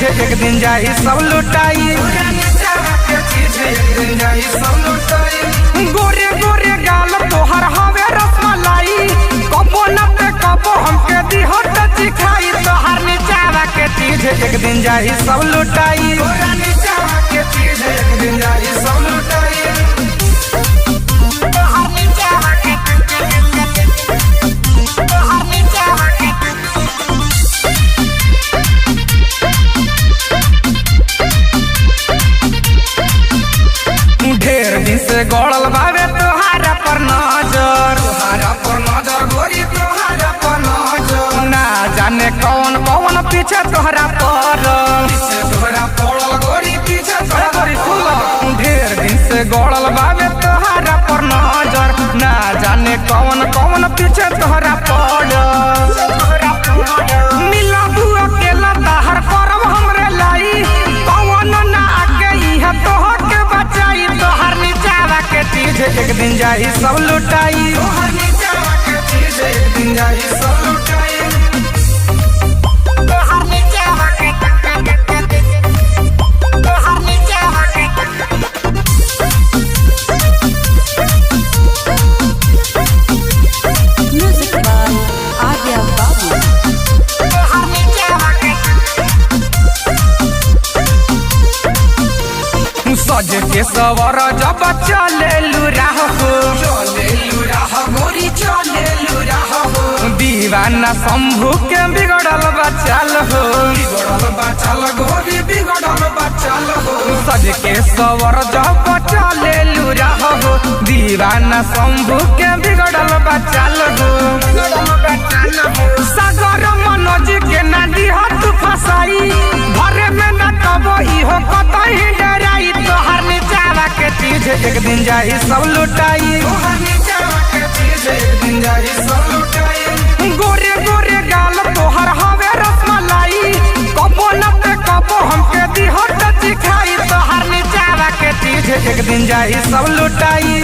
एक दिन जाई सब लुटाई। गोरे गोरे गाल तोहर हवे रसमलाई, कबो न पे कबो हमके दिहट चिखाई। तोहर नीचावा के चीज एक दिन जाई सब लुटाई। एक दिन जाई सब लुटाई। ढेर दिन से गड़ल बावे तोहारा पर नजर, गोरी तोहारा पर नजर। ना जाने कौन कौन पीछे तोहरा पड़ल, गोरी पीछे ढेर दिन से गड़ल बावे तोहारा पर नजर। ना जाने कौन कौन पीछे तोहरा पड़ल। मिला बुआ के लताहर करब हमरे लाई, कौन ना आके इहा तोहर के बचाई। तोहर नीचावा के चीज एक दिन जाई सब लुटाई। तोहर नीचावा के चीज एक दिन जाई सब लुटाई। तोहर नीचावा के तोहर नीचावा के Music by Arya Babu. तोहर नीचावा के सज के सवर जब चले लुराह हो, गोरी चले लुराह हो। दीवाना शंभू के बिगड़ल बचाल हो, गोरी बिगड़ल बचाल हो। सज के सवर जब चले लुराह हो, दीवाना शंभू के बिगड़ल बचाल हो। सागर मनोज के नदी हाथ फसाई, भरे में न कबो इहो कतई डराई। तोहर नीचावा के चीज एक दिन जाई सब लुटाई। तोहर नीचावा के चीज एक दिन जाई सब लुटाई। गोरे गोरे गाल तोहर हवे रसमलाई, कबो न पे कबो हमके दिहट चिखाई। तोहर नीचावा के चीज एक दिन जाई सब लुटाई।